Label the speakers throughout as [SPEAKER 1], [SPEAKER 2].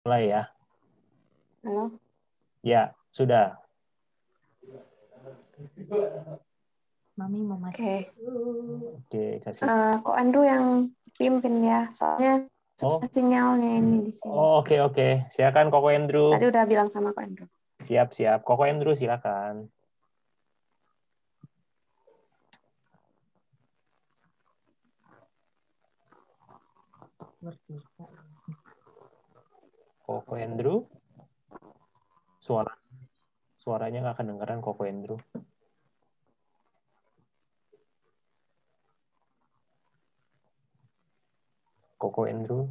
[SPEAKER 1] Mulai ya.
[SPEAKER 2] Halo.
[SPEAKER 1] Ya, sudah.
[SPEAKER 3] Mami mau masuk.
[SPEAKER 1] Oke, kasih.
[SPEAKER 2] Kok Andrew yang pimpin ya, soalnya susah sinyalnya ini di sini.
[SPEAKER 1] Oke. Silakan Koko Andrew.
[SPEAKER 2] Tadi udah bilang sama Kok Andrew.
[SPEAKER 1] Siap. Koko Andrew silakan. Koko Andrew. Suaranya nggak kedengeran Koko Andrew. Koko Andrew.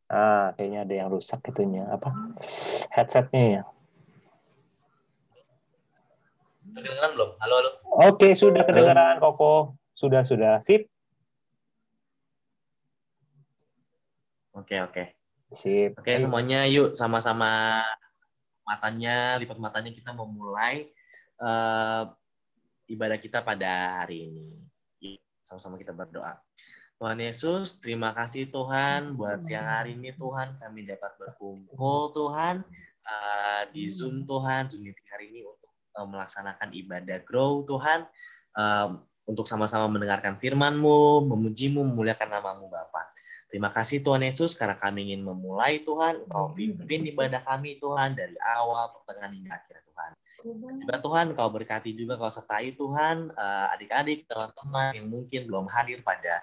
[SPEAKER 1] Kayaknya ada yang rusak itunya. Apa? Headsetnya ya.
[SPEAKER 4] Kedengeran belum? Halo.
[SPEAKER 1] Oke, sudah kedengeran Koko. Sudah. Sip.
[SPEAKER 4] Oke.
[SPEAKER 1] Sip.
[SPEAKER 4] Oke, semuanya yuk sama-sama lipat matanya kita memulai ibadah kita pada hari ini. Yuk, sama-sama kita berdoa. Tuhan Yesus, terima kasih Tuhan buat siang hari ini Tuhan kami dapat berkumpul Tuhan di Zoom Tuhan Zoom meeting hari ini untuk melaksanakan ibadah Grow Tuhan untuk sama-sama mendengarkan firman-Mu, memuji-Mu, memuliakan nama-Mu Bapa. Terima kasih Tuhan Yesus karena kami ingin memulai Tuhan Engkau pimpin ibadah kami Tuhan dari awal pertengahan hingga akhir Tuhan. Juga Tuhan Kau berkati juga Kau sertai Tuhan adik-adik teman-teman yang mungkin belum hadir pada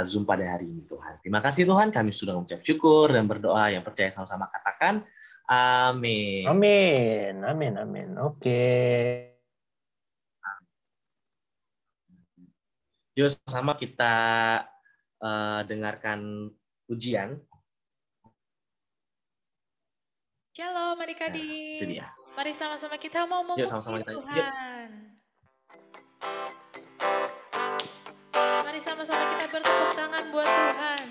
[SPEAKER 4] Zoom pada hari ini Tuhan. Terima kasih Tuhan kami sudah mengucap syukur dan berdoa yang percaya sama-sama katakan amin.
[SPEAKER 1] Amin. Oke.
[SPEAKER 4] Yuk sama kita dengarkan ujian.
[SPEAKER 5] Shalom adik-adik.
[SPEAKER 4] Itu dia.
[SPEAKER 5] Mari sama-sama kita mau memuji Tuhan. Mari sama-sama kita bertepuk tangan buat Tuhan.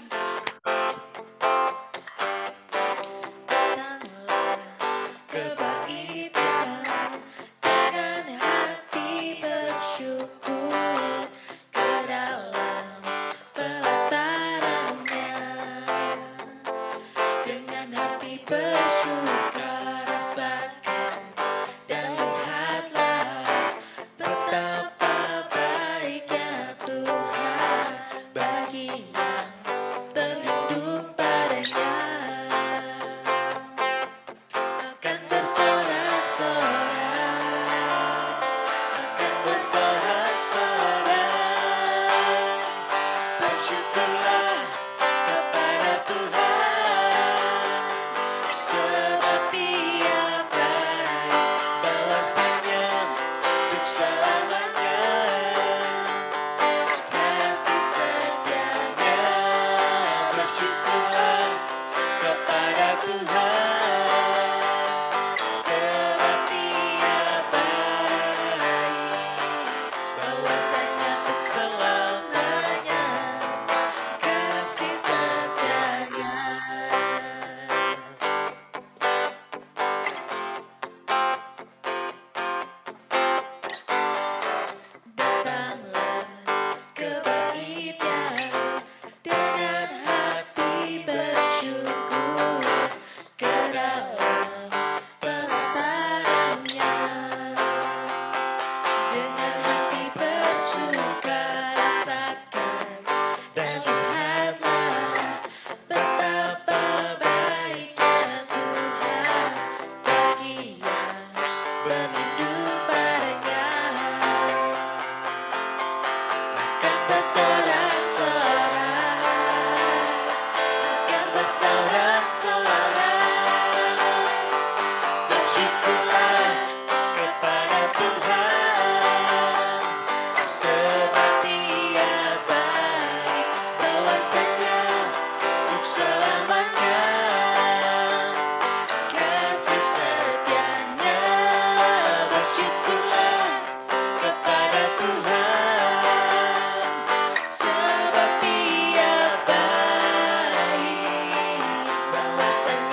[SPEAKER 5] Sebab Dia baik, bahwasanya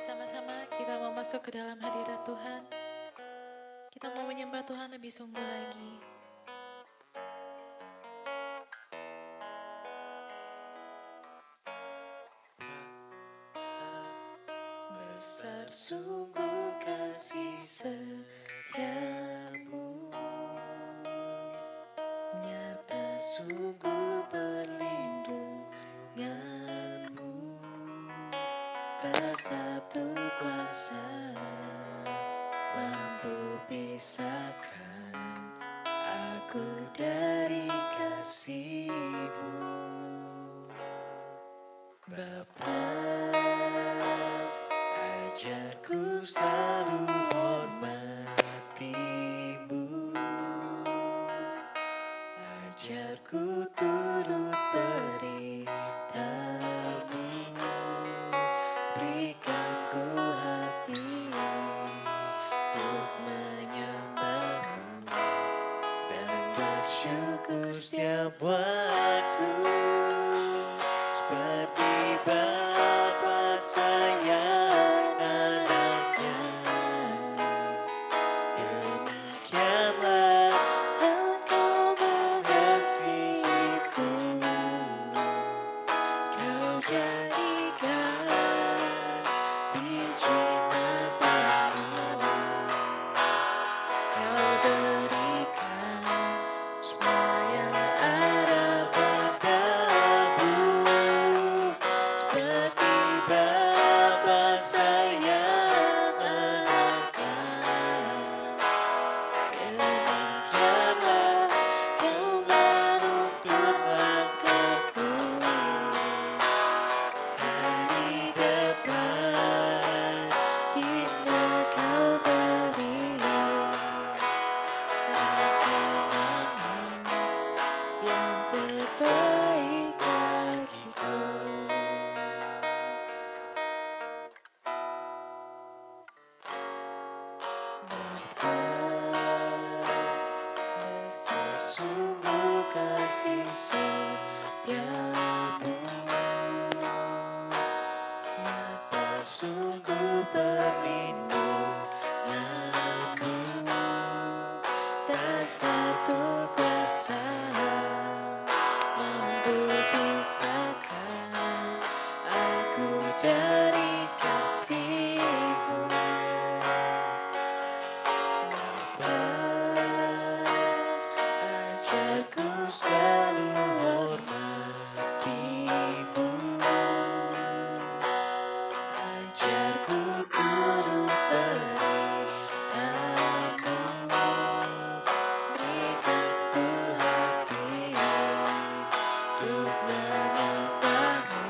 [SPEAKER 5] sama-sama kita mau masuk ke dalam hadirat Tuhan. Kita mau menyembah Tuhan lebih sungguh lagi. Besar sungguh kasih setiamu, nyata sungguh perlindunganmu, tak satu kuasa mampu pisahkan aku dari kasih-Mu. Bapa, ajarku selalu hormati-Mu, ajarku turut perintah-Mu, berikan ku hati untuk menyembah-Mu dan bersyukur setiap waktu, seperti Bapa sayang anaknya, demikianlah Engkau mengasihiku. Kau jadikan biji matamu, Kau berikan semua yang ada padamu, seperti Bapa sayang anaknya. Demikianlah Kau menuntun langkahku, hari depan indah Kau beri rancangan-Mu yang terbaik bagiku. Bapa, besar sungguh kasih setiamu, nyata sungguh perlindunganmu, tak satu kuasa mampu pisahkan aku dari kasih-Mu. Bapa, ajarku selalu hormati-Mu, ajarku turut perintah-Mu, berikan ku hati untuk menyembah-Mu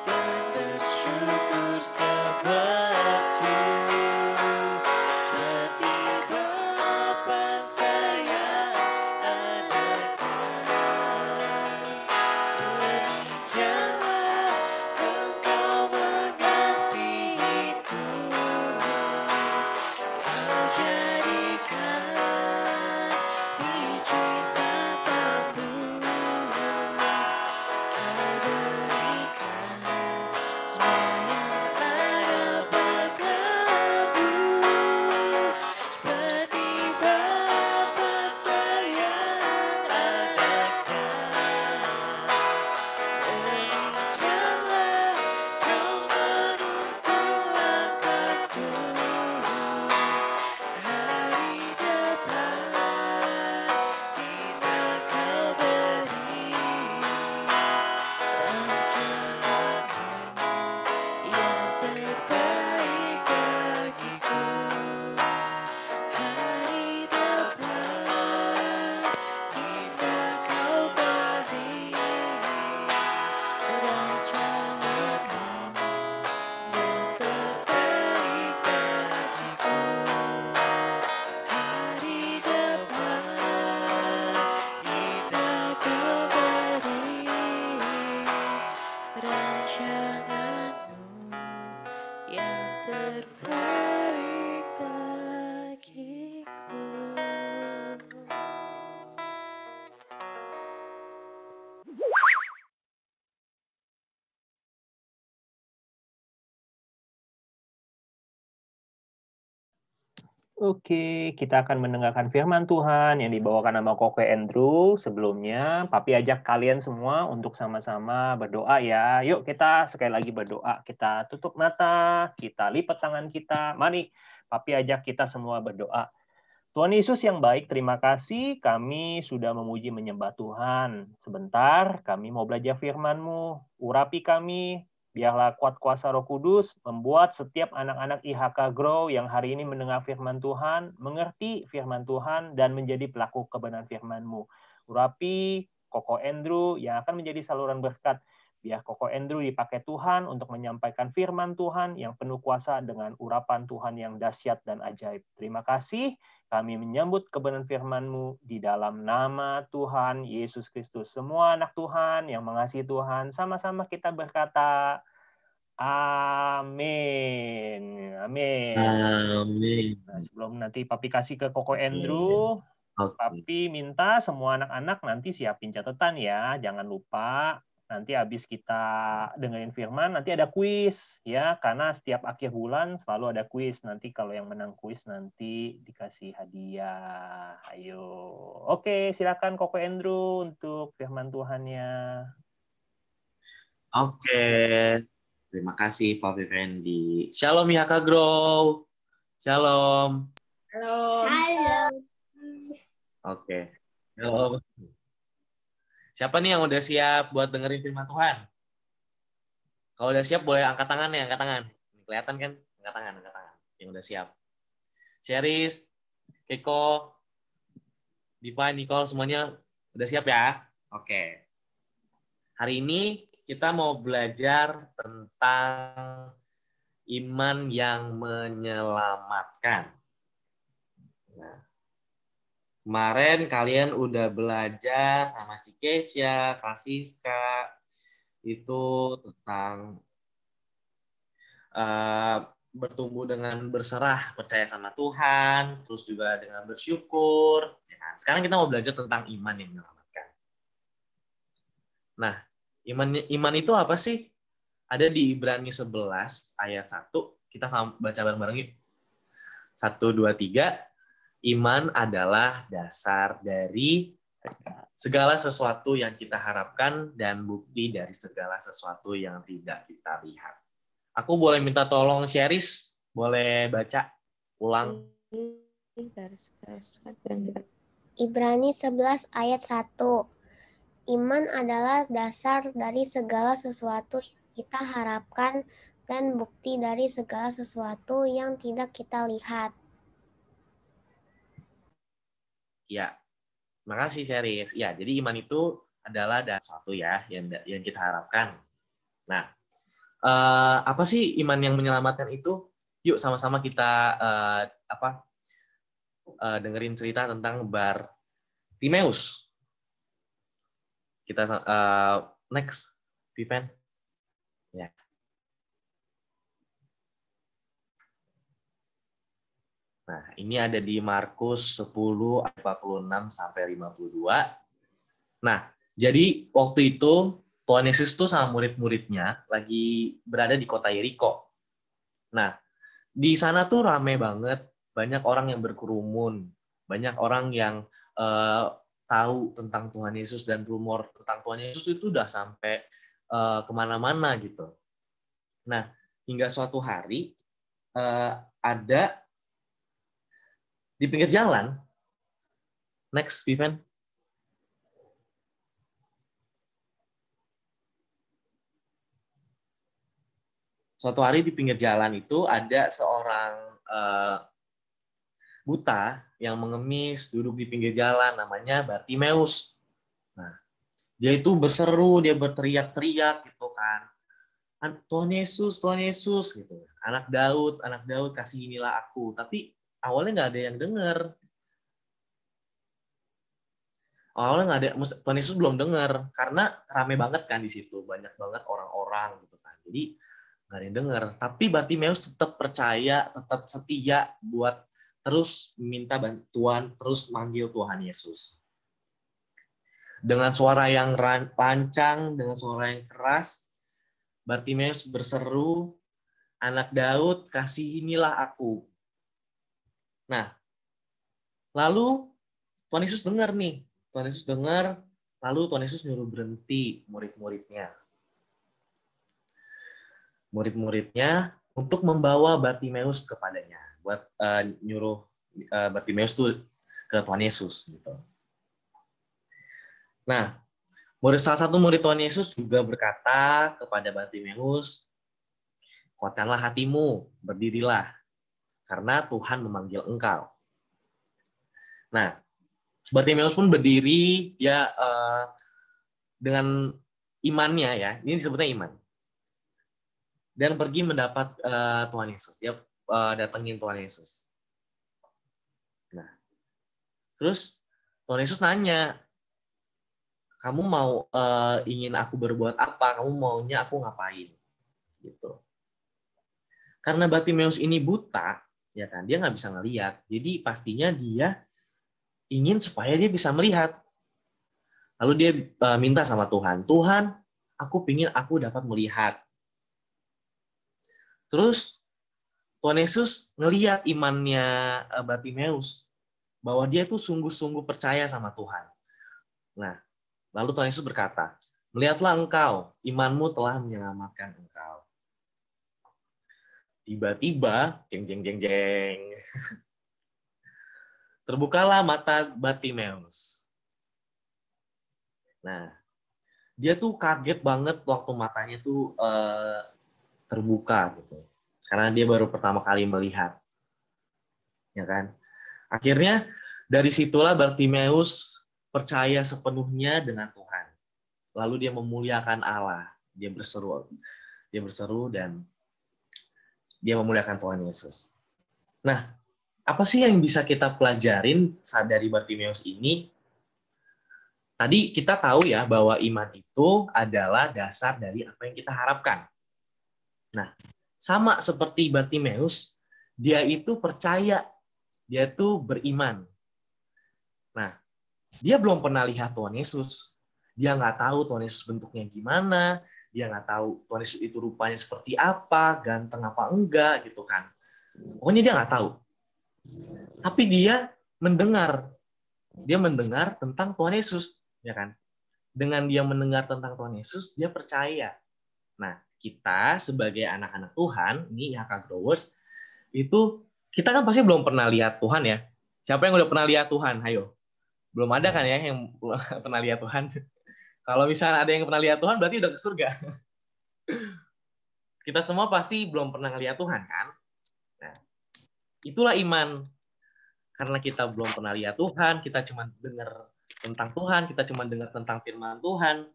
[SPEAKER 5] dan bersyukur setiap waktu, seperti Bapa sayang anaknya. Demikianlah Engkau mengasihiku. Kau jadikan biji matamu,
[SPEAKER 1] Oke, kita akan mendengarkan firman Tuhan yang dibawakan sama Koko Andrew. Sebelumnya, Papi ajak kalian semua untuk sama-sama berdoa ya. Yuk kita sekali lagi berdoa. Kita tutup mata, kita lipat tangan kita. Mari, Papi ajak kita semua berdoa. Tuhan Yesus yang baik, terima kasih kami sudah memuji menyembah Tuhan. Sebentar, kami mau belajar firman-Mu. Urapi kami, biarlah kuat kuasa Roh Kudus membuat setiap anak-anak IHK Grow yang hari ini mendengar firman Tuhan, mengerti firman Tuhan, dan menjadi pelaku kebenaran firman-Mu. Urapi Koko Andrew yang akan menjadi saluran berkat. Biar Koko Andrew dipakai Tuhan untuk menyampaikan firman Tuhan yang penuh kuasa dengan urapan Tuhan yang dahsyat dan ajaib. Terima kasih. Kami menyambut kebenaran firman-Mu di dalam nama Tuhan Yesus Kristus. Semua anak Tuhan yang mengasihi Tuhan, sama-sama kita berkata, amin. Amin.
[SPEAKER 4] Amin.
[SPEAKER 1] Nah, sebelum nanti Papi kasih ke Koko Andrew, Papi minta semua anak-anak nanti siapin catatan ya. Jangan lupa. Nanti habis kita dengerin firman, nanti ada kuis ya, karena setiap akhir bulan selalu ada kuis. Nanti kalau yang menang kuis nanti dikasih hadiah. Ayo. Oke, silakan Koko Andrew untuk firman Tuhannya.
[SPEAKER 4] Oke. Terima kasih Pak Fendi. Shalom IHK Grow. Shalom.
[SPEAKER 6] Salam.
[SPEAKER 4] Oke. Shalom. Siapa nih yang udah siap buat dengerin firman Tuhan? Kalau udah siap boleh angkat tangan ya, angkat tangan. Kelihatan kan? Angkat tangan. Yang udah siap. Sheris, Keko, Diva, Nicole, semuanya udah siap ya? Oke. Hari ini kita mau belajar tentang iman yang menyelamatkan. Nah, kemarin kalian udah belajar sama Cikesya, Kasiska, itu tentang bertumbuh dengan berserah, percaya sama Tuhan, terus juga dengan bersyukur. Sekarang kita mau belajar tentang iman yang menyelamatkan. Nah, iman itu apa sih? Ada di Ibrani 11 ayat 1. Kita baca bareng-bareng yuk. 1, 2, 3. Iman adalah dasar dari segala sesuatu yang kita harapkan dan bukti dari segala sesuatu yang tidak kita lihat. Aku boleh minta tolong Sheris, boleh baca ulang.
[SPEAKER 6] Ibrani 11 ayat 1. Iman adalah dasar dari segala sesuatu yang kita harapkan dan bukti dari segala sesuatu yang tidak kita lihat.
[SPEAKER 4] Ya, makasih Sheris. Ya, jadi iman itu adalah sesuatu ya yang kita harapkan. Nah, apa sih iman yang menyelamatkan itu? Yuk sama-sama kita dengerin cerita tentang Bartimeus. Kita next, Vivian. Ya. Nah, ini ada di Markus 10 ayat 46 sampai 52. Nah, jadi waktu itu Tuhan Yesus tuh sama murid-muridnya lagi berada di kota Yeriko. Nah, di sana tuh rame banget, banyak orang yang berkerumun, banyak orang yang tahu tentang Tuhan Yesus, dan rumor tentang Tuhan Yesus itu udah sampai kemana-mana gitu. Nah, hingga suatu hari ada di pinggir jalan. Next, Vivian. Suatu hari di pinggir jalan itu ada seorang buta yang mengemis duduk di pinggir jalan, namanya Bartimeus. Nah, dia itu berseru, dia berteriak-teriak gitu kan. Tuhan Yesus gitu. Anak Daud, kasihinilah aku. Tapi awalnya nggak ada yang dengar. Awalnya nggak ada, Tuhan Yesus belum dengar karena rame banget kan di situ, banyak banget orang-orang gitu kan. Jadi nggak ada yang dengar. Tapi Bartimeus tetap percaya, tetap setia buat terus minta bantuan, terus manggil Tuhan Yesus. Dengan suara yang lancang, dengan suara yang keras, Bartimeus berseru, anak Daud, kasihinilah aku. Nah, lalu Tuhan Yesus dengar nih. Tuhan Yesus dengar, lalu Tuhan Yesus nyuruh berhenti murid-muridnya. Murid-muridnya untuk membawa Bartimeus kepadanya. Buat nyuruh Bartimeus tuh ke Tuhan Yesus. Gitu. Nah, salah satu murid Tuhan Yesus juga berkata kepada Bartimeus, kuatkanlah hatimu, berdirilah, karena Tuhan memanggil engkau. Nah, Bartimeus pun berdiri, dia dengan imannya ya, ini disebutnya iman, dan pergi mendapat Tuhan Yesus. Dia datengin Tuhan Yesus. Nah, terus Tuhan Yesus nanya, kamu mau ingin aku berbuat apa? Kamu maunya aku ngapain? Gitu. Karena Bartimeus ini buta, ya kan, dia nggak bisa ngelihat. Jadi pastinya dia ingin supaya dia bisa melihat. Lalu dia minta sama Tuhan, Tuhan, aku pingin aku dapat melihat. Terus Tuhan Yesus ngelihat imannya Bartimeus, bahwa dia tuh sungguh-sungguh percaya sama Tuhan. Nah, lalu Tuhan Yesus berkata, melihatlah engkau, imanmu telah menyelamatkan engkau. Tiba-tiba, jeng jeng jeng jeng, terbukalah mata Bartimeus. Nah, dia tuh kaget banget waktu matanya tuh terbuka gitu, karena dia baru pertama kali melihat, ya kan? Akhirnya dari situlah Bartimeus percaya sepenuhnya dengan Tuhan. Lalu dia memuliakan Allah, dia berseru dan dia memuliakan Tuhan Yesus. Nah, apa sih yang bisa kita pelajarin dari Bartimeus ini? Tadi kita tahu ya bahwa iman itu adalah dasar dari apa yang kita harapkan. Nah, sama seperti Bartimeus, dia itu percaya, dia tuh beriman. Nah, dia belum pernah lihat Tuhan Yesus. Dia nggak tahu Tuhan Yesus bentuknya gimana, dia nggak tahu Tuhan Yesus itu rupanya seperti apa, ganteng apa enggak, gitu kan. Pokoknya dia nggak tahu. Tapi dia mendengar tentang Tuhan Yesus, ya kan? Dengan dia mendengar tentang Tuhan Yesus, dia percaya. Nah, kita sebagai anak-anak Tuhan, ini IHK Growers, itu kita kan pasti belum pernah lihat Tuhan ya. Siapa yang udah pernah lihat Tuhan? Ayo. Belum ada kan ya yang pernah lihat Tuhan? Kalau misalnya ada yang pernah lihat Tuhan, berarti udah ke surga. Kita semua pasti belum pernah lihat Tuhan, kan? Nah, itulah iman. Karena kita belum pernah lihat Tuhan, kita cuma dengar tentang Tuhan, kita cuma dengar tentang firman Tuhan,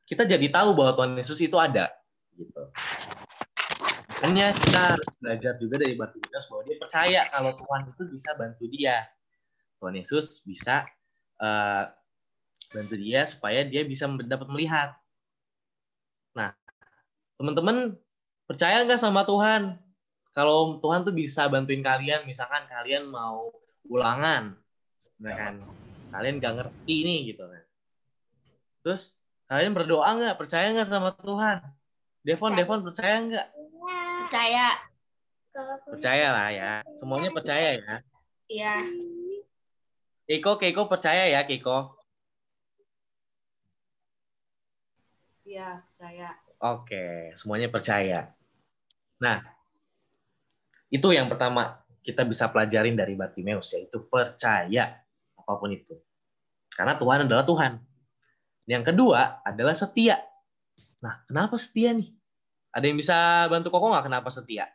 [SPEAKER 4] kita jadi tahu bahwa Tuhan Yesus itu ada. Gitu. Makanya kita harus belajar juga dari Bartimeus bahwa dia percaya kalau Tuhan itu bisa bantu dia. Tuhan Yesus bisa bantu dia supaya dia bisa dapat melihat. Nah, teman-teman percaya nggak sama Tuhan? Kalau Tuhan tuh bisa bantuin kalian, misalkan kalian mau ulangan, kan? Kalian nggak ngerti nih gitu kan. Terus kalian berdoa nggak? Percaya nggak sama Tuhan? Devon percaya nggak?
[SPEAKER 7] Percaya.
[SPEAKER 4] Percaya lah ya. Semuanya percaya ya.
[SPEAKER 7] Iya.
[SPEAKER 4] Keiko percaya ya, Keiko?
[SPEAKER 7] Iya, percaya.
[SPEAKER 4] Oke, semuanya percaya. Nah, itu yang pertama kita bisa pelajarin dari Bartimeus, yaitu percaya apapun itu. Karena Tuhan adalah Tuhan. Yang kedua adalah setia. Nah, kenapa setia nih? Ada yang bisa bantu Koko nggak kenapa setia?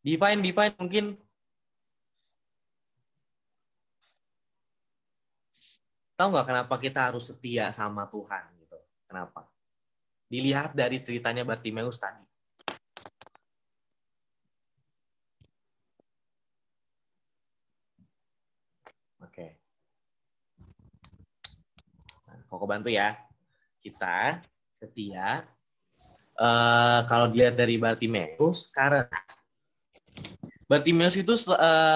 [SPEAKER 4] Divine mungkin. Tahu nggak kenapa kita harus setia sama Tuhan? Gitu. Kenapa? Dilihat dari ceritanya Bartimeus tadi. Oke. Nah, Koko bantu ya. Kita setia. Kalau dilihat dari Bartimeus, karena Bartimeus itu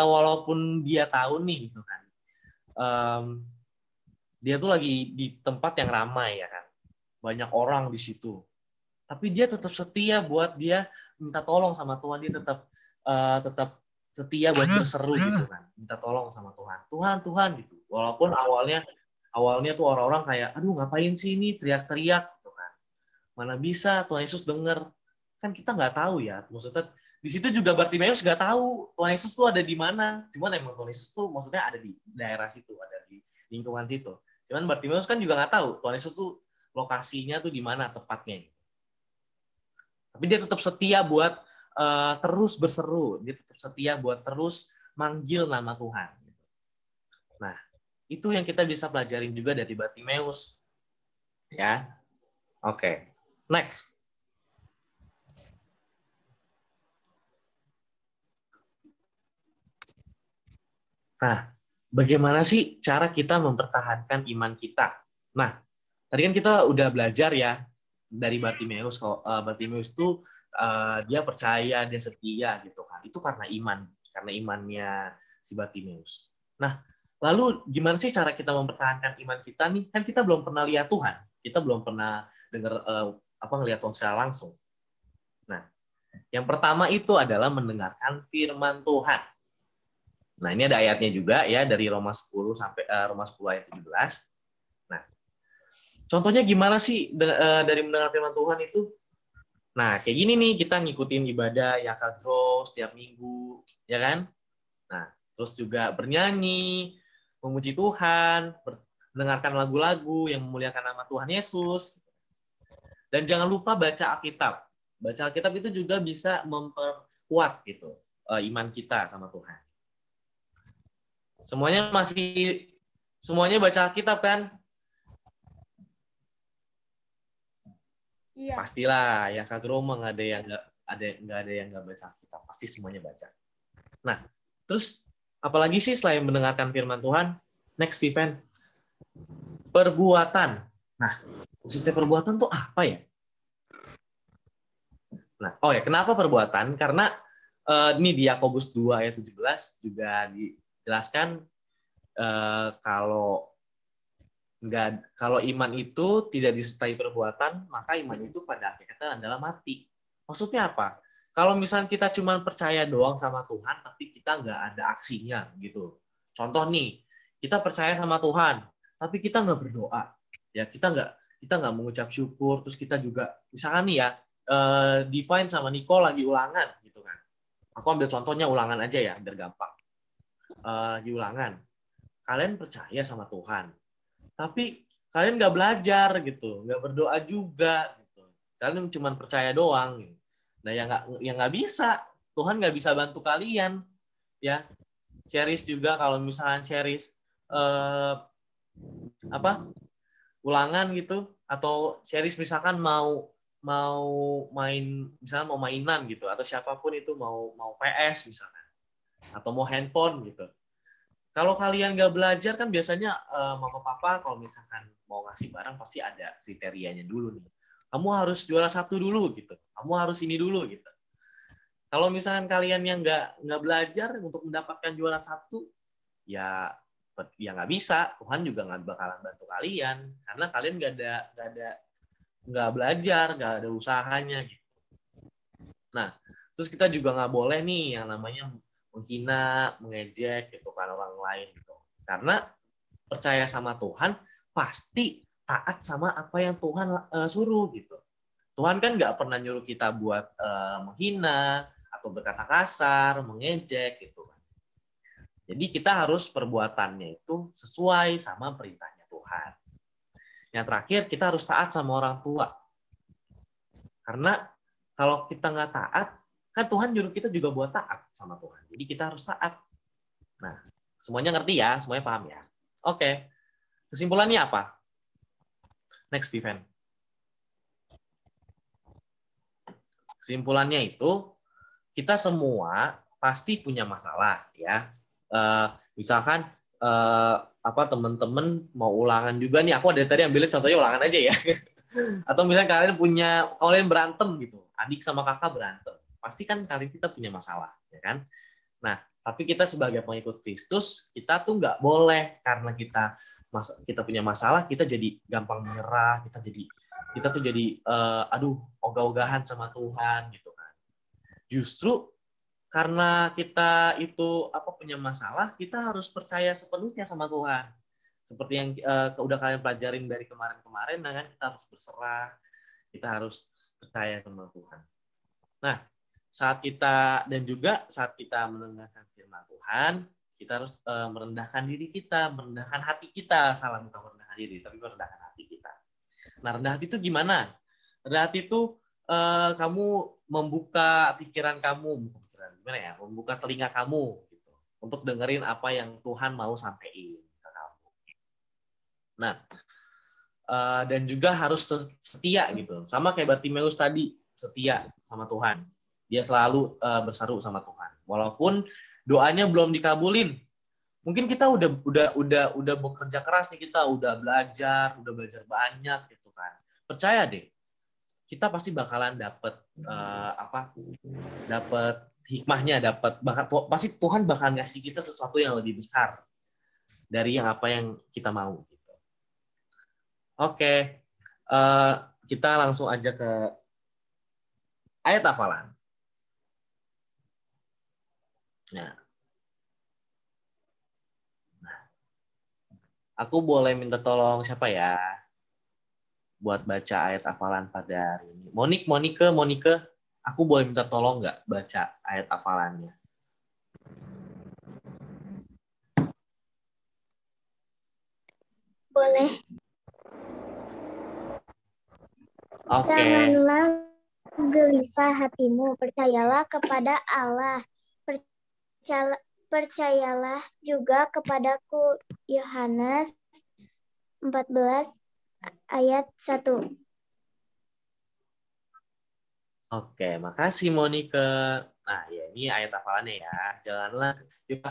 [SPEAKER 4] walaupun dia tahu nih, gitu kan, dia tuh lagi di tempat yang ramai ya kan, banyak orang di situ. Tapi dia tetap setia buat dia minta tolong sama Tuhan, dia tetap tetap setia buat berseru gitu kan, minta tolong sama Tuhan gitu. Walaupun awalnya tuh orang-orang kayak, aduh ngapain sih ini teriak-teriak gitu kan, mana bisa Tuhan Yesus dengar, kan kita nggak tahu ya, maksudnya di situ juga Bartimeus nggak tahu Tuhan Yesus tuh ada di mana, cuman emang Tuhan Yesus tuh maksudnya ada di daerah situ, ada di lingkungan situ, cuman Bartimeus kan juga nggak tahu Tuhan Yesus tuh lokasinya tuh di mana tepatnya, tapi dia tetap setia buat terus berseru, dia tetap setia buat terus manggil nama Tuhan. Nah, itu yang kita bisa pelajarin juga dari Bartimeus. Ya. Oke. Next. Nah, bagaimana sih cara kita mempertahankan iman kita? Nah, tadi kan kita udah belajar ya dari Bartimeus. Kalau Bartimeus itu dia percaya, dia setia gitu kan. Itu karena imannya si Bartimeus. Nah, lalu gimana sih cara kita mempertahankan iman kita nih? Kan kita belum pernah lihat Tuhan. Kita belum pernah dengar ngelihat Tuhan secara langsung. Nah, yang pertama itu adalah mendengarkan firman Tuhan. Nah, ini ada ayatnya juga ya dari Roma 10 sampai Roma 10 ayat 17. Nah, contohnya gimana sih dari mendengar firman Tuhan itu? Nah, kayak gini nih, kita ngikutin ibadah Yakagro setiap minggu, ya kan? Nah, terus juga bernyanyi, memuji Tuhan, mendengarkan lagu-lagu yang memuliakan nama Tuhan Yesus. Dan jangan lupa baca Alkitab. Baca Alkitab itu juga bisa memperkuat gitu iman kita sama Tuhan. Semuanya baca Alkitab kan?
[SPEAKER 7] Iya.
[SPEAKER 4] Pastilah ya Kak Groma nggak ada yang nggak baca Alkitab, pasti semuanya baca. Nah, terus apalagi sih selain mendengarkan firman Tuhan? Next, Viven. Perbuatan. Nah, maksudnya perbuatan tuh apa ya? Nah, kenapa perbuatan? Karena ini di Yakobus 2 ayat 17 juga dijelaskan kalau iman itu tidak disertai perbuatan, maka iman itu pada akhirnya adalah mati. Maksudnya apa? Kalau misalnya kita cuma percaya doang sama Tuhan, tapi kita nggak ada aksinya gitu. Contoh nih, kita percaya sama Tuhan, tapi kita nggak berdoa, ya kita nggak mengucap syukur, terus kita juga misalkan nih ya, Divine sama Nico lagi ulangan gitu kan. Aku ambil contohnya ulangan aja ya, biar gampang. Lagi ulangan, kalian percaya sama Tuhan, tapi kalian nggak belajar gitu, nggak berdoa juga gitu. Kalian cuma percaya doang. Nah, yang nggak bisa, Tuhan nggak bisa bantu kalian, ya. Cheris juga kalau misalnya Cheris ulangan gitu, atau Cheris misalkan mau mainan gitu, atau siapapun itu mau PS misalkan, atau mau handphone gitu. Kalau kalian nggak belajar kan biasanya mama papa kalau misalkan mau ngasih barang pasti ada kriterianya dulu nih. Kamu harus juara 1 dulu gitu. Kamu harus ini dulu gitu. Kalau misalkan kalian yang nggak belajar untuk mendapatkan juara 1, ya nggak bisa. Tuhan juga nggak bakalan bantu kalian karena kalian nggak belajar, nggak ada usahanya gitu. Nah, terus kita juga nggak boleh nih yang namanya menghina, mengejek gitu kan orang lain gitu. Karena percaya sama Tuhan pasti taat sama apa yang Tuhan suruh gitu. Tuhan kan nggak pernah nyuruh kita buat menghina atau berkata kasar, mengejek gitu kan. Jadi kita harus perbuatannya itu sesuai sama perintahnya Tuhan. Yang terakhir kita harus taat sama orang tua. Karena kalau kita nggak taat, kan Tuhan nyuruh kita juga buat taat sama Tuhan. Jadi kita harus taat. Nah, semuanya ngerti ya? Semuanya paham ya? Oke. Kesimpulannya apa? Next, Viven. Kesimpulannya itu, kita semua pasti punya masalah. Ya. Misalkan teman-teman mau ulangan juga nih. Aku dari tadi ambilnya contohnya ulangan aja ya. Atau misalnya kalian berantem gitu. Adik sama kakak berantem. Pasti kan kita punya masalah, ya kan? Nah, tapi kita sebagai pengikut Kristus, kita tuh nggak boleh karena kita punya masalah, kita jadi gampang menyerah, kita tuh jadi ogah-ogahan sama Tuhan gitu kan. Justru karena kita itu punya masalah, kita harus percaya sepenuhnya sama Tuhan. Seperti yang udah kalian pelajarin dari kemarin-kemarin, kan kita harus berserah, kita harus percaya sama Tuhan. Nah, saat kita mendengarkan firman Tuhan, kita harus merendahkan diri kita, merendahkan hati kita. Salah, bukan merendahkan diri, tapi merendahkan hati kita. Nah, rendah hati itu gimana? Rendah hati itu kamu membuka pikiran kamu, membuka telinga kamu gitu, untuk dengerin apa yang Tuhan mau sampaikan ke kamu. Nah, dan juga harus setia gitu, sama kayak Bartimeus tadi, setia sama Tuhan. Dia selalu berseru sama Tuhan, walaupun doanya belum dikabulin. Mungkin kita udah bekerja keras nih, kita udah belajar banyak gitu kan. Percaya deh, kita pasti bakalan dapat hikmahnya, pasti Tuhan bakal ngasih kita sesuatu yang lebih besar dari yang kita mau gitu. Oke, kita langsung aja ke ayat hafalan. Nah, aku boleh minta tolong siapa ya buat baca ayat hafalan pada hari ini? Monika, aku boleh minta tolong nggak baca ayat hafalannya?
[SPEAKER 6] Boleh.
[SPEAKER 4] Oke.
[SPEAKER 6] Janganlah gelisah hatimu, percayalah kepada Allah. Percayalah juga kepadaku. Yohanes 14 ayat 1.
[SPEAKER 4] Oke, makasih Monika. Nah, ya ini ayat hafalannya ya. Janganlah,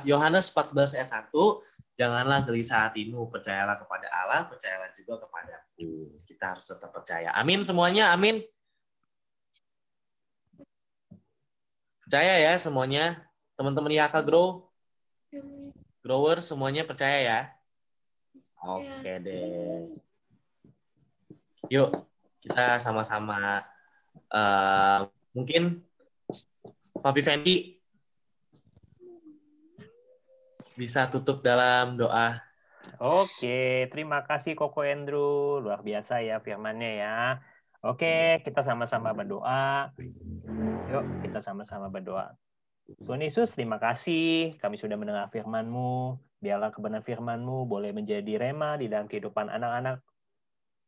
[SPEAKER 4] Yohanes 14 ayat 1, janganlah gelisah hatimu, percayalah kepada Allah, percayalah juga kepadaku. Kita harus tetap percaya. Amin semuanya, amin. Percaya ya semuanya. Teman-teman IHK Grower semuanya percaya ya? Oke deh. Yuk, kita sama-sama mungkin Papi Fendi bisa tutup dalam doa.
[SPEAKER 1] Oke, terima kasih Koko Andrew. Luar biasa ya firman-nya ya. Oke, kita sama-sama berdoa. Yuk, kita sama-sama berdoa. Tuhan Yesus, terima kasih kami sudah mendengar firman-Mu. Biarlah kebenaran firman-Mu boleh menjadi rema di dalam kehidupan anak-anak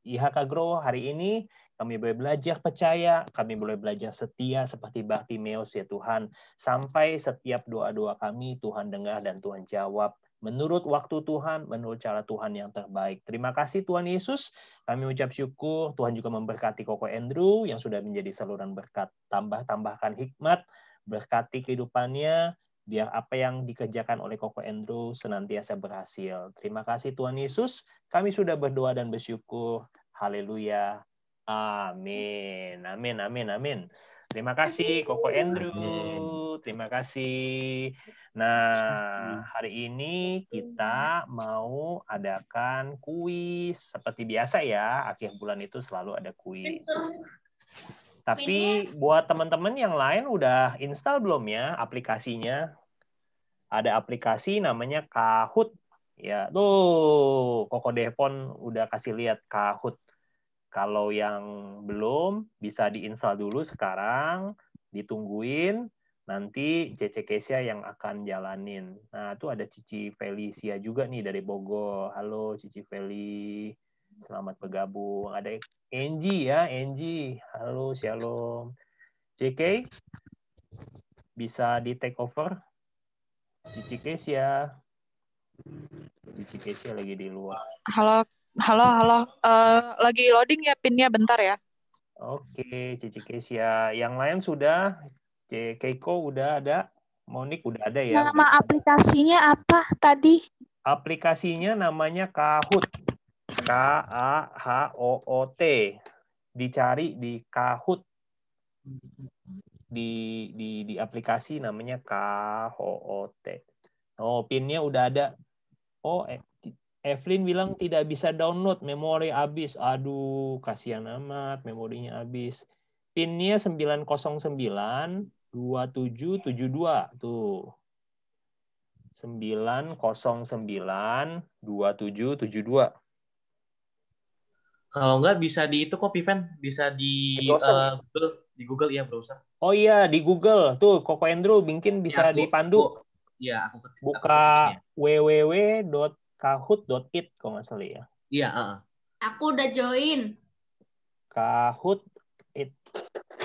[SPEAKER 1] IHK Grow hari ini. Kami boleh belajar percaya, kami boleh belajar setia seperti Bartimeus ya Tuhan. Sampai setiap doa-doa kami Tuhan dengar dan Tuhan jawab. Menurut waktu Tuhan, menurut cara Tuhan yang terbaik. Terima kasih Tuhan Yesus. Kami ucap syukur. Tuhan juga memberkati Koko Andrew yang sudah menjadi saluran berkat. Tambahkan hikmat, berkati kehidupannya, biar apa yang dikerjakan oleh Koko Andrew senantiasa berhasil. Terima kasih Tuhan Yesus. Kami sudah berdoa dan bersyukur. Haleluya. Amin. Amin, amin, amin. Terima kasih Koko Andrew. Terima kasih. Nah, hari ini kita mau adakan kuis. Seperti biasa ya, akhir bulan itu selalu ada kuis. Tapi buat teman-teman yang lain udah install belum ya aplikasinya? Ada aplikasi namanya Kahoot. Ya, tuh Koko Devon udah kasih lihat Kahoot. Kalau yang belum, bisa diinstal dulu sekarang, ditungguin, nanti Cece Kesia yang akan jalanin. Nah, itu ada Cici Felicia juga nih dari Bogor. Halo Cici Feli, selamat bergabung. Ada Angie ya, Angie. Halo, shalom. CK, bisa di take over? Cici Kesia. Cici Kesia lagi di luar.
[SPEAKER 8] Halo. Lagi loading ya pinnya bentar ya.
[SPEAKER 1] Oke, Cici Kesia. Yang lain sudah? Keiko udah ada? Monik udah ada ya?
[SPEAKER 8] Nama aplikasinya apa tadi?
[SPEAKER 1] Aplikasinya namanya Kahoot. K-A-H-O-O-T. Dicari di Kahoot. Di aplikasi namanya Kahoot. Oh, pinnya udah ada. Oh, Evelyn bilang tidak bisa download, memori habis. Aduh, kasihan amat, memorinya habis. Pinnya 909, 2772 tuh. 9092772.
[SPEAKER 4] Kalau nggak bisa di itu kok, Piven. Bisa di Google ya, browser.
[SPEAKER 1] Oh iya, di Google. Tuh, Koko Andrew bikin bisa dipandu.
[SPEAKER 4] Iya, aku
[SPEAKER 1] buka www.kahoot.it kalau nggak salah ya.
[SPEAKER 4] Iya,
[SPEAKER 7] Aku udah join.
[SPEAKER 1] Kahoot it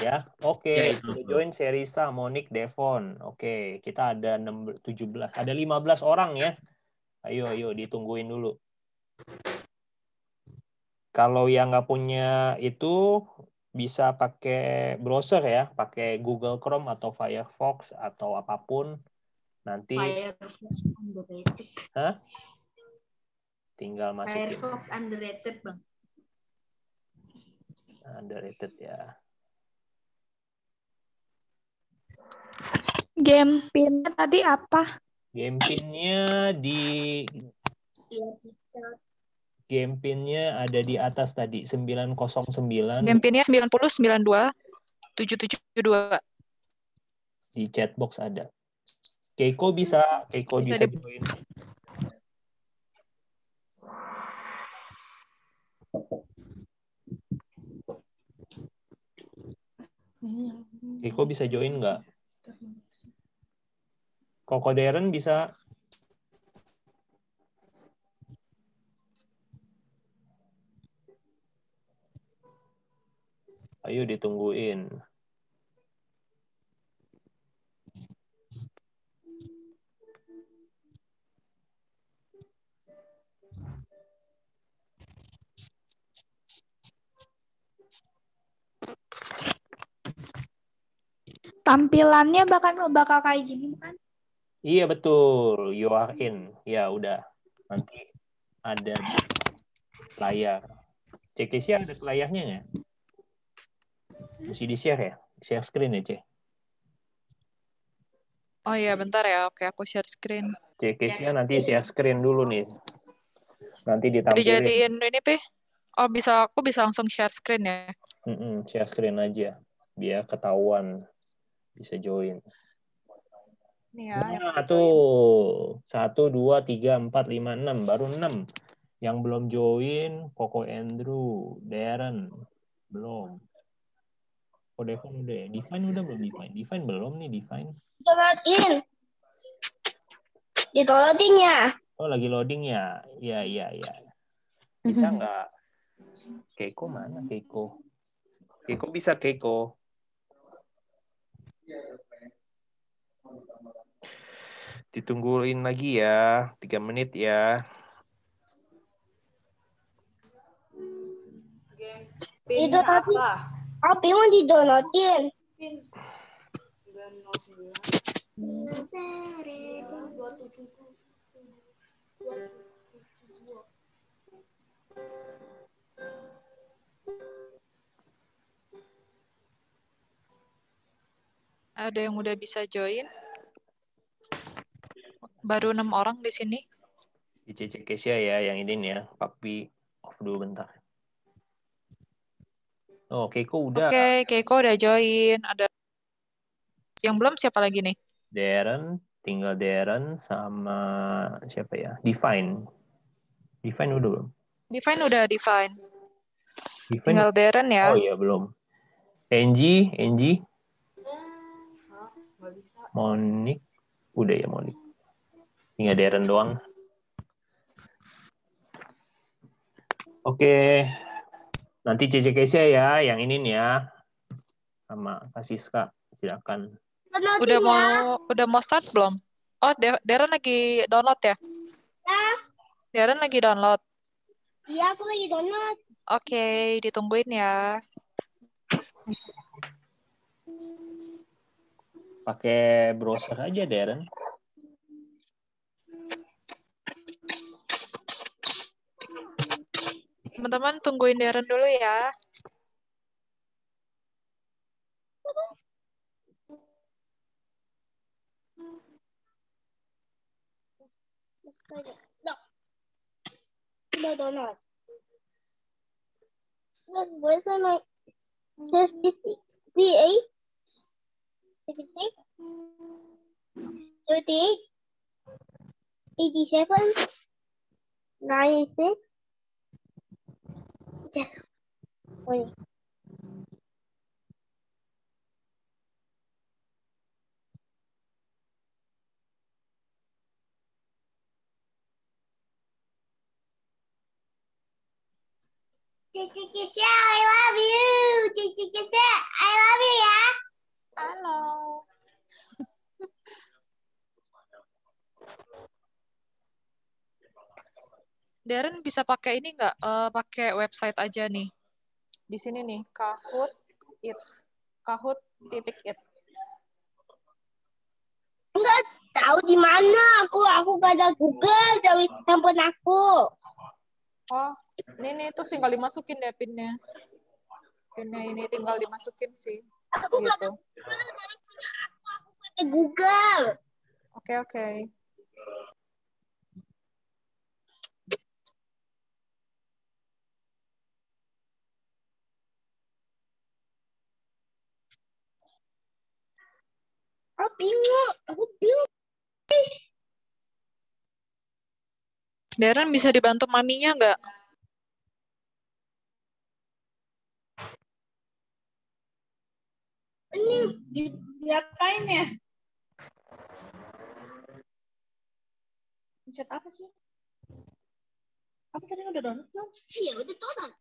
[SPEAKER 1] ya. Oke,
[SPEAKER 4] Ya,
[SPEAKER 1] udah join Serisa, Monik, Devon. Oke, kita ada 17. Ada 15 orang ya. Ayo ditungguin dulu. Kalau yang nggak punya itu bisa pakai browser ya, pakai Google Chrome atau Firefox atau apapun. Nanti
[SPEAKER 7] Firefox underrated.
[SPEAKER 1] Hah? Tinggal masukin.
[SPEAKER 7] Firefox underrated, Bang.
[SPEAKER 1] Underrated ya.
[SPEAKER 8] Game pin tadi apa?
[SPEAKER 1] Game pinnya Game pinnya ada di atas tadi 909.
[SPEAKER 8] Game pinnya 9092772.
[SPEAKER 1] Di chatbox ada. Keiko bisa join. Keiko bisa join nggak? Koko Darren bisa. Ayo ditungguin.
[SPEAKER 8] Tampilannya bakal kayak gini kan?
[SPEAKER 1] Iya betul, you are in. Ya udah, nanti ada layar. CKC ada layarnya nggak? Mesti di share ya, share screen ya Cek.
[SPEAKER 8] Oh iya bentar ya, oke aku share screen.
[SPEAKER 1] CKC nanti share screen dulu nih. Nanti ditampilin.
[SPEAKER 8] Dijadiin ini Oh aku bisa langsung share screen ya?
[SPEAKER 1] Share screen aja, biar ketahuan bisa join.
[SPEAKER 8] Nih ya,
[SPEAKER 1] Nah, tuh 1, 2, 3, 4, 5, 6 baru 6. Yang belum join Koko Andrew, Darren belum. Oh Devon udah ya. Divine udah belum Divine? Divine belum nih Divine.
[SPEAKER 6] Loading ya.
[SPEAKER 1] Oh lagi loading ya. Iya. Bisa nggak? Keiko mana Keiko? Keiko bisa Keiko. Ditungguin lagi ya, 3 menit ya.
[SPEAKER 6] Itu tadi apa yang didownloadin?
[SPEAKER 8] Ada yang udah bisa join? Baru 6 orang di sini.
[SPEAKER 1] Di CC Kesia ya, yang ini nih ya. Papi off dulu bentar. Oh, Keiko udah.
[SPEAKER 8] Oke, Keiko udah join. Ada yang belum siapa lagi nih?
[SPEAKER 1] Darren, tinggal Darren sama siapa ya? Divine. Divine udah belum?
[SPEAKER 8] Divine udah Divine.
[SPEAKER 1] Tinggal
[SPEAKER 8] Darren ya.
[SPEAKER 1] Oh iya, belum. Angie. Monik. Udah ya Monik. Tinggal Darren doang. Oke. Nanti CC Kesia ya, yang ini nih ya. Sama Kak Siska, silakan.
[SPEAKER 8] Udah mau start belum? Oh, Darren lagi download ya? Darren lagi download.
[SPEAKER 6] Iya, aku lagi download.
[SPEAKER 8] Oke, ditungguin ya.
[SPEAKER 1] Pakai browser aja, Darren.
[SPEAKER 8] Teman-teman tungguin Darren dulu ya.
[SPEAKER 6] Udah download. Where's my VA? 66, 38, 87, 96. Yes. Wait. Cici Kisha, I love you. Cici Kisha, I love you ya.
[SPEAKER 8] Halo. Darren bisa pakai ini nggak? Pakai website aja nih. Di sini nih, Kahoot.it. Kahoot.it.
[SPEAKER 6] Enggak tahu di mana aku gak ada Google dari handphone aku.
[SPEAKER 8] Oh, ini terus tinggal dimasukin deh pinnya. Pinnya ini tinggal dimasukin sih.
[SPEAKER 6] Aku gak ada
[SPEAKER 8] Gitu.
[SPEAKER 6] Google.
[SPEAKER 8] Oke.
[SPEAKER 6] Aku bingung.
[SPEAKER 8] Darren bisa dibantu maminya nggak?
[SPEAKER 6] Ini diapain ya? Chat apa sih? Aku tadi udah download belum? Iya, udah download.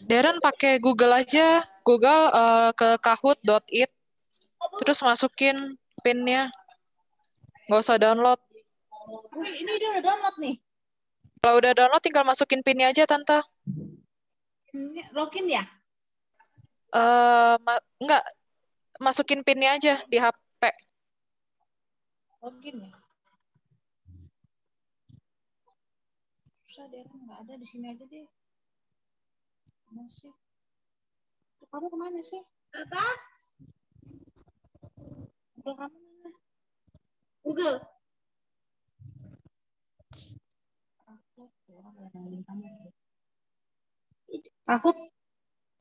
[SPEAKER 8] Darren pakai Google aja. Google ke kahoot.it. Terus masukin pinnya. Nggak usah download.
[SPEAKER 6] Ini dia udah download nih.
[SPEAKER 8] Kalau udah download tinggal masukin pinnya aja, Tante.
[SPEAKER 6] Ini login ya?
[SPEAKER 8] Enggak. Masukin pinnya aja di HP.
[SPEAKER 6] Login ya? Susah deh, nggak ada di sini aja deh. Mana sih? Kamu kemana sih? Apa? Google kamu mana? Google.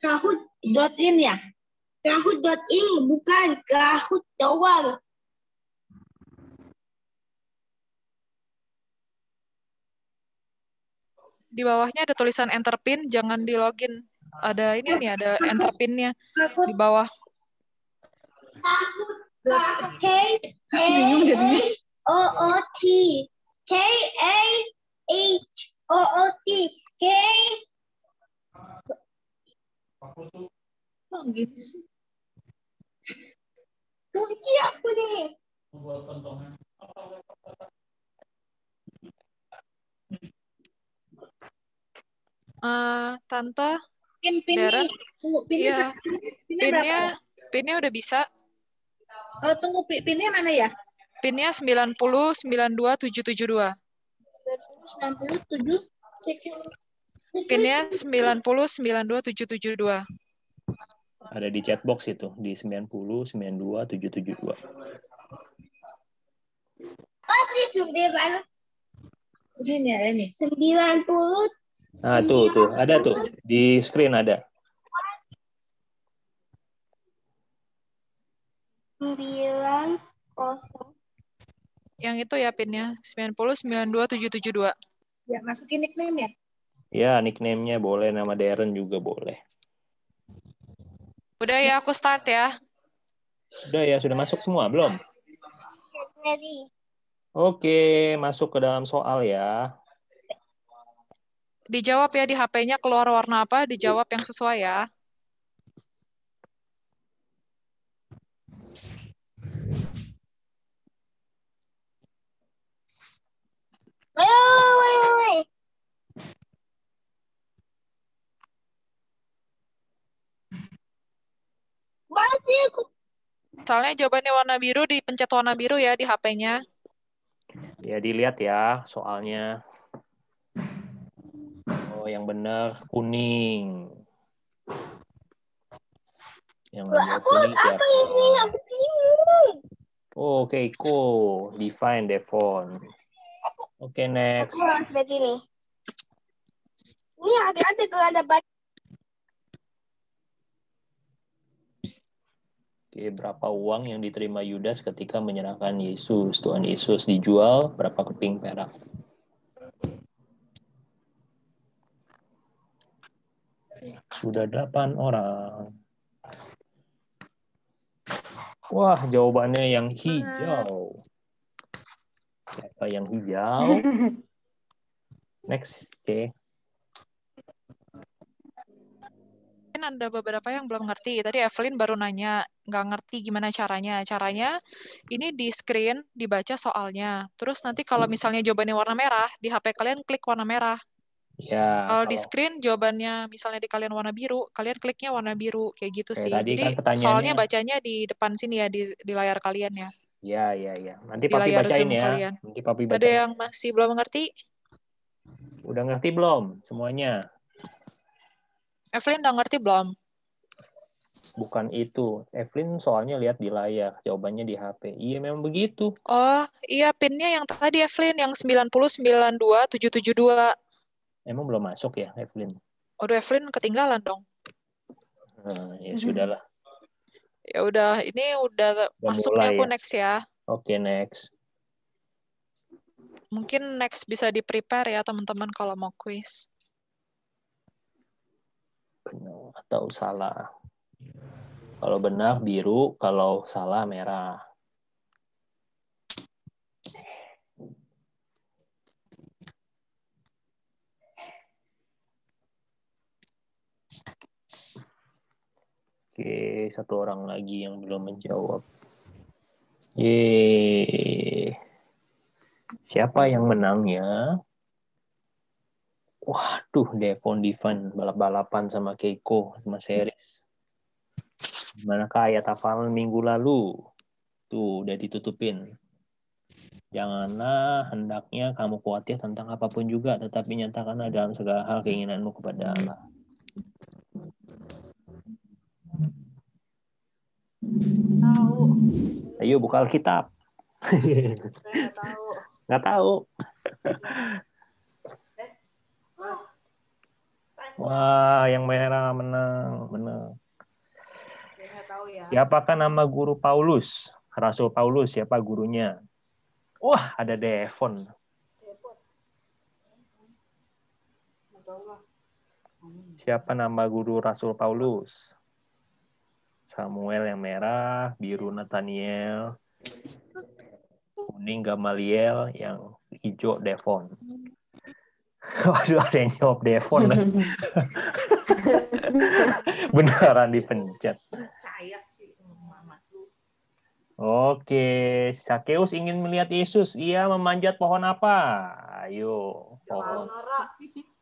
[SPEAKER 6] Kahoot.in ya? Kahoot.in bukan Kahoot doang.
[SPEAKER 8] Di bawahnya ada tulisan enter pin, jangan di login. Ada ini nih, ada enter pinnya di bawah.
[SPEAKER 6] K-A-H-O-O-T. K-A-H-O-O-T. K. Kok gitu sih? Kunci aku deh.
[SPEAKER 8] Tante,
[SPEAKER 6] Pinnya.
[SPEAKER 8] Iya, pinnya udah bisa.
[SPEAKER 6] Oh, tunggu, pinnya mana ya?
[SPEAKER 8] Pinnya 9092772.
[SPEAKER 6] 97.
[SPEAKER 8] Pinnya 9092772.
[SPEAKER 1] Ada di chatbox itu di 9092772.
[SPEAKER 6] Pasti 9. Ini ya ini. 90.
[SPEAKER 1] Nah, tuh ada tuh di screen ada.
[SPEAKER 6] 90.
[SPEAKER 8] Yang itu ya pinnya 9092772.
[SPEAKER 6] Ya, masukin nickname ya?
[SPEAKER 1] Ya, nickname-nya boleh, nama Darren juga boleh.
[SPEAKER 8] Udah ya, aku start ya.
[SPEAKER 1] Sudah ya, sudah masuk semua belum?
[SPEAKER 6] Ready.
[SPEAKER 1] Oke, masuk ke dalam soal ya.
[SPEAKER 8] Dijawab ya, di HP-nya keluar warna apa, dijawab yang sesuai ya.
[SPEAKER 6] Wait. Masih aku.
[SPEAKER 8] Soalnya jawabannya warna biru, dipencet warna biru ya di HP-nya.
[SPEAKER 1] Ya, dilihat ya soalnya. Oh, yang benar kuning. Yang ambil kuning siapa?
[SPEAKER 6] Apa ini? Aku bingung.
[SPEAKER 1] Oke, cool. Define Devon. Oke, next.
[SPEAKER 6] Aku harus begini. Ini ada baca.
[SPEAKER 1] Oke, berapa uang yang diterima Yudas ketika menyerahkan Yesus? Tuhan Yesus dijual berapa keping perak? Sudah 8 orang. Wah, jawabannya yang hijau. Siapa yang hijau? Next, C.
[SPEAKER 8] Ada beberapa yang belum ngerti. Tadi Evelyn baru nanya, nggak ngerti gimana caranya. Caranya ini di screen dibaca soalnya. Terus nanti kalau misalnya jawabannya warna merah, di HP kalian klik warna merah.
[SPEAKER 1] Ya,
[SPEAKER 8] Kalau di screen jawabannya misalnya di kalian warna biru, kalian kliknya warna biru. Kayak gitu sih.
[SPEAKER 1] tadi
[SPEAKER 8] Jadi
[SPEAKER 1] kan pertanyaannya.
[SPEAKER 8] soalnya bacanya di depan sini ya, di layar kalian ya.
[SPEAKER 1] Ya. Nanti
[SPEAKER 8] Di
[SPEAKER 1] Papi
[SPEAKER 8] layar
[SPEAKER 1] bacain
[SPEAKER 8] Zoom
[SPEAKER 1] ya.
[SPEAKER 8] kalian.
[SPEAKER 1] Nanti Papi
[SPEAKER 8] Ada
[SPEAKER 1] bacain.
[SPEAKER 8] yang masih belum ngerti?
[SPEAKER 1] Udah ngerti belum semuanya?
[SPEAKER 8] Evelyn udah ngerti belum?
[SPEAKER 1] Bukan itu. Evelyn soalnya lihat di layar, jawabannya di HP. Iya, memang begitu.
[SPEAKER 8] Oh, iya pinnya yang tadi Evelyn yang 9092772.
[SPEAKER 1] Emang belum masuk ya, Evelyn?
[SPEAKER 8] Aduh, Evelyn ketinggalan dong.
[SPEAKER 1] Ya sudahlah.
[SPEAKER 8] Ya udah, ini udah masuknya aku
[SPEAKER 1] ya.
[SPEAKER 8] next ya.
[SPEAKER 1] Oke, next.
[SPEAKER 8] Mungkin next bisa di-prepare ya teman-teman kalau mau quiz.
[SPEAKER 1] Benar atau salah? Kalau benar biru, kalau salah merah. Oke, satu orang lagi yang belum menjawab. Yeay. Siapa yang menang ya? Waduh, Devon Divan balap-balapan sama Keiko sama Series. Manakah ayat hafalan minggu lalu? Tuh, udah ditutupin. Janganlah hendaknya kamu khawatir tentang apapun juga, tetapi nyatakanlah dalam segala hal keinginanmu kepada Allah.
[SPEAKER 3] Tahu.
[SPEAKER 1] Ayo buka Alkitab.
[SPEAKER 3] Saya nggak tahu.
[SPEAKER 1] Nggak tahu. Wah, yang merah menang.
[SPEAKER 3] Saya tahu ya.
[SPEAKER 1] Siapakah nama guru Paulus? Rasul Paulus, siapa gurunya? Wah, ada Devon. Siapa nama guru Rasul Paulus? Samuel yang merah, biru Nathaniel, kuning Gamaliel, yang hijau Devon. Waduh, ada yang jawab Devon. Beneran dipencet. Oke, Sakeus ingin melihat Yesus. Ia memanjat pohon apa? Ayo, pohon.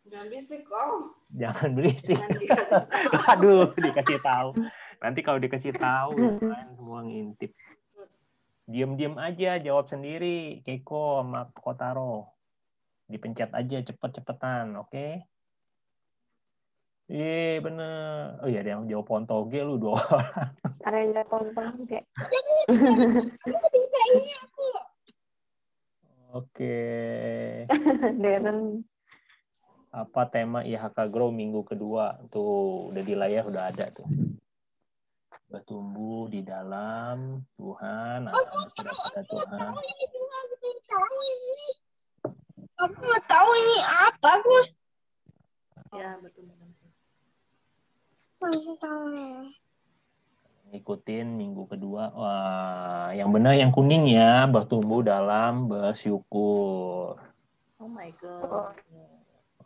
[SPEAKER 3] Jangan berisik, Om.
[SPEAKER 1] Jangan berisik. Aduh, dikasih tahu. Nanti kalau dikasih tahu, kan semua ngintip. Diam-diam aja, jawab sendiri. Keiko sama Kotaro. Dipencet aja cepet-cepetan, oke? Iya, bener. Oh iya, ada yang jawab Pontoge lu dua orang.
[SPEAKER 2] Ada yang jawab Pontoge.
[SPEAKER 1] Oke.
[SPEAKER 2] Darren.
[SPEAKER 1] Apa tema IHK Grow minggu kedua? Tuh, udah di layar, udah ada tuh. Bertumbuh di dalam Tuhan, pada Tuhan.
[SPEAKER 3] Aku nggak tahu ini apa, Gus. Ya, betul.
[SPEAKER 1] Ikutin minggu kedua. Wah, yang benar yang kuning ya, bertumbuh dalam bersyukur.
[SPEAKER 3] Oh my God.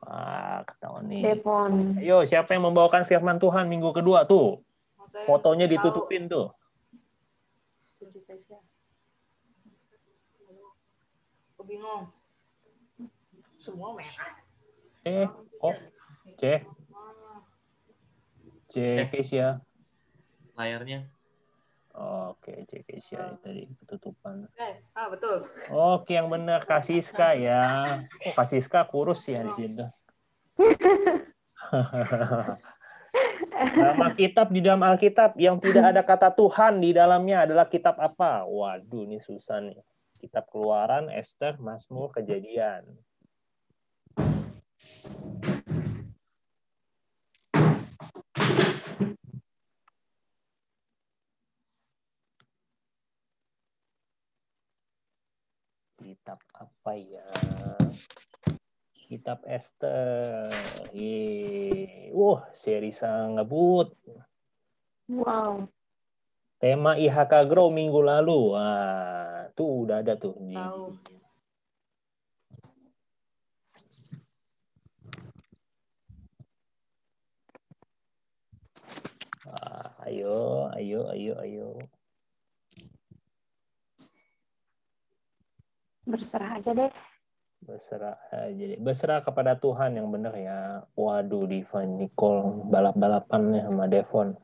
[SPEAKER 1] Wah, ketahuan nih.
[SPEAKER 2] Devon.
[SPEAKER 1] Ayo, siapa yang membawakan firman Tuhan minggu kedua tuh? Fotonya ditutupin tuh.
[SPEAKER 3] Aku bingung. Semua merah.
[SPEAKER 1] C Kesia.
[SPEAKER 4] Layarnya.
[SPEAKER 1] Oke, C Kesia tadi ketutupan.
[SPEAKER 3] Betul.
[SPEAKER 1] Oke, yang benar Kasiska ya. Oh, Kasiska kurus ya di situ. Nama kitab di dalam Alkitab yang tidak ada kata Tuhan di dalamnya adalah kitab apa? Waduh, ini susah nih. Kitab Keluaran, Ester, Mazmur, Kejadian. Kitab apa ya? Kitab Esther. Wah, seri ngebut.
[SPEAKER 2] Wow.
[SPEAKER 1] Tema IHK Grow minggu lalu. Wah, tuh udah ada tuh di
[SPEAKER 7] Tahu.
[SPEAKER 1] Ayo.
[SPEAKER 2] Berserah aja deh.
[SPEAKER 1] Berserah aja deh. Berserah kepada Tuhan yang benar ya. Waduh, Divine Nicole balap-balapannya sama Devon.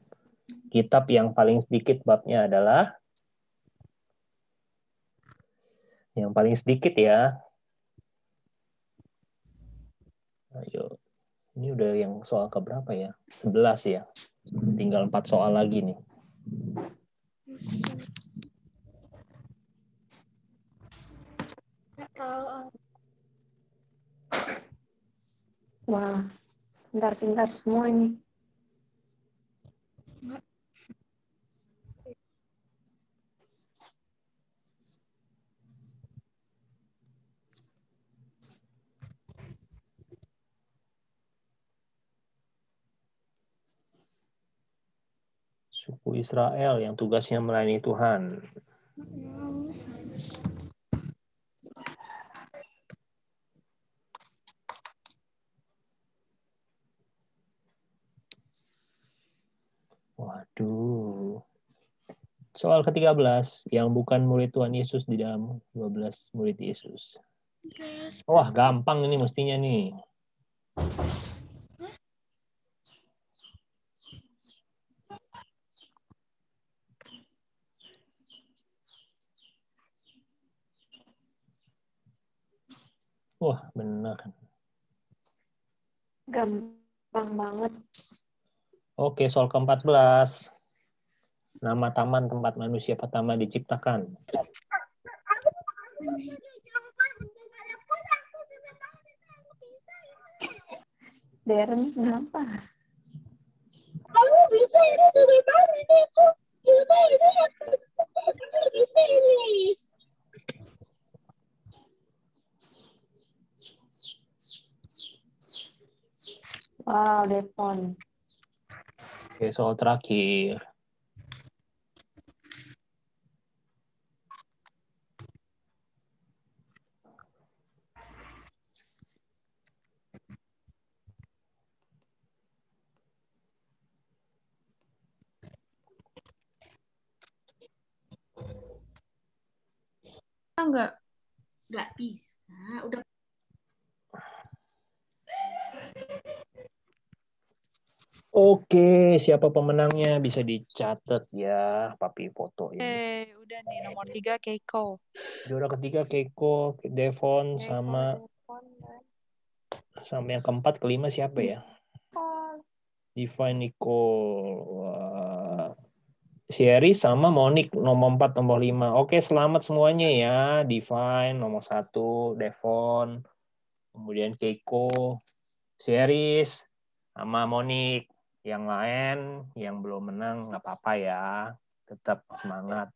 [SPEAKER 1] Kitab yang paling sedikit babnya adalah yang paling sedikit ya. Ayo. Ini udah yang soal keberapa ya? 11 ya. Tinggal 4 soal lagi nih.
[SPEAKER 2] Wah, pintar-pintar semua ini.
[SPEAKER 1] Suku Israel yang tugasnya melayani Tuhan. Waduh. Soal ke-13, yang bukan murid Tuhan Yesus di dalam 12 murid Yesus. Wah, gampang ini mestinya nih. Wah, benar.
[SPEAKER 2] Gampang banget.
[SPEAKER 1] Oke, soal ke-14. Nama taman tempat manusia pertama diciptakan.
[SPEAKER 2] Darren, kenapa?
[SPEAKER 3] Kamu bisa ini dari mana nih? Sudah ini aku bisa ini.
[SPEAKER 2] Wow, Devon.
[SPEAKER 1] Oke, soal terakhir.
[SPEAKER 7] Nggak bisa. Udah.
[SPEAKER 1] Oke, siapa pemenangnya bisa dicatat ya, Papi foto ini.
[SPEAKER 8] Udah nih nomor 3 Keiko.
[SPEAKER 1] Juara ketiga Keiko, Devon,
[SPEAKER 2] Keiko,
[SPEAKER 1] sama
[SPEAKER 2] Devon,
[SPEAKER 1] yang keempat, kelima siapa ya? Divine Nicole. Wah. Sherry sama Monique nomor 4, nomor 5. Oke, selamat semuanya ya. Divine nomor 1, Devon, kemudian Keiko, Series, sama Monique. Yang lain yang belum menang nggak apa-apa ya. Tetap semangat.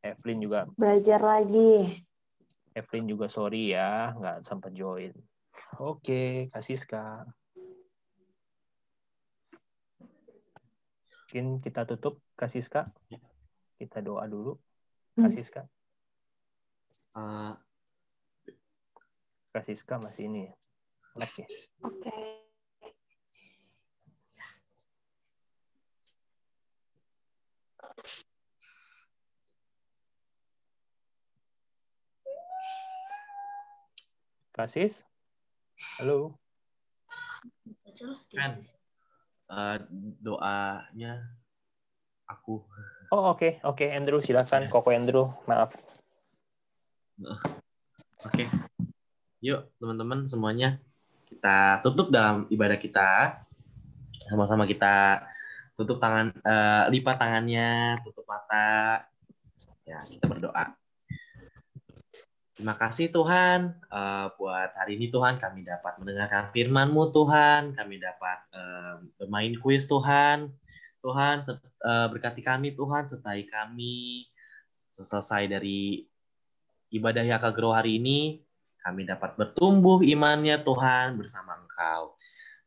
[SPEAKER 1] Evelyn juga.
[SPEAKER 2] belajar lagi.
[SPEAKER 1] Evelyn juga sorry ya, nggak sempat join. Oke, kasih Kak. Mungkin kita tutup, kasih Kak. Kita doa dulu. Kasih Kak. Kasih Kak masih ini ya. Lag ya.
[SPEAKER 2] Oke.
[SPEAKER 1] Kasis? Halo?
[SPEAKER 4] Kan, doanya aku.
[SPEAKER 1] Oh, oke. Andrew, silakan. Koko Andrew, maaf.
[SPEAKER 4] Oke. Yuk, teman-teman semuanya. Kita tutup dalam ibadah kita. Sama-sama kita tutup tangan, lipat tangannya, tutup mata. Ya, kita berdoa. Terima kasih Tuhan buat hari ini Tuhan, kami dapat mendengarkan firman-Mu Tuhan, kami dapat bermain kuis Tuhan. Tuhan berkati kami Tuhan, sertai kami selesai dari ibadah Yaka Grow hari ini, kami dapat bertumbuh imannya Tuhan bersama Engkau.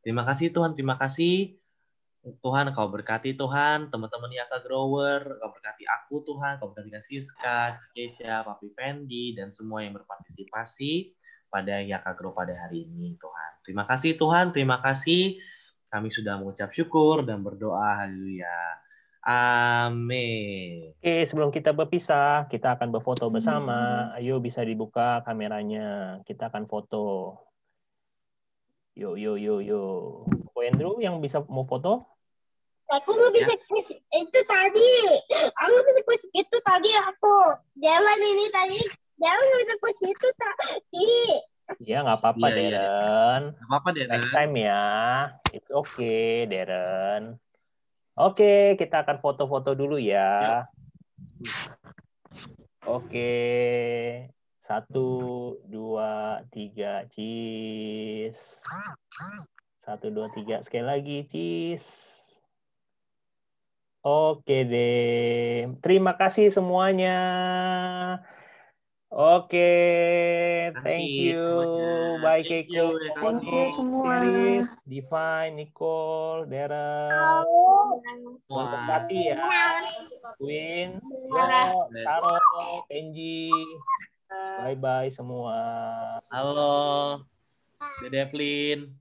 [SPEAKER 4] Terima kasih Tuhan, terima kasih. Tuhan, Kau berkati Tuhan, teman-teman Yaka Grower, Kau berkati aku Tuhan, Kau berkati Siska, Keisha, Papi Fendi, dan semua yang berpartisipasi pada Yaka Grow pada hari ini Tuhan. Terima kasih Tuhan, terima kasih. Kami sudah mengucap syukur dan berdoa, haleluya. Amin.
[SPEAKER 1] Oke, sebelum kita berpisah, kita akan berfoto bersama. Ayo bisa dibuka kameranya. Kita akan foto. Yo. Ko Andrew yang bisa mau foto?
[SPEAKER 3] Aku nggak bisa itu tadi. Aku nggak bisa ke itu tadi aku. Jalan ini tadi. Jalan nggak bisa ke situ tadi.
[SPEAKER 1] Ya, nggak apa-apa,
[SPEAKER 4] Iya.
[SPEAKER 1] Darren.
[SPEAKER 4] Nggak apa-apa, Darren.
[SPEAKER 1] Next time ya. It's okay, Darren. Oke, kita akan foto-foto dulu ya. Oke. 1, 2, 3, cheese. 1, 2, 3. Sekali lagi, cheese. Oke deh. Terima kasih semuanya. Oke. Thank you. Bye, Keiko.
[SPEAKER 2] Thank you semua.
[SPEAKER 1] Iris, Divine, Nicole, Darren. Tuhan berkati ya. Queen, Lo, Taro, Kenji. Bye-bye semua.
[SPEAKER 4] Halo, Dede Evelyn.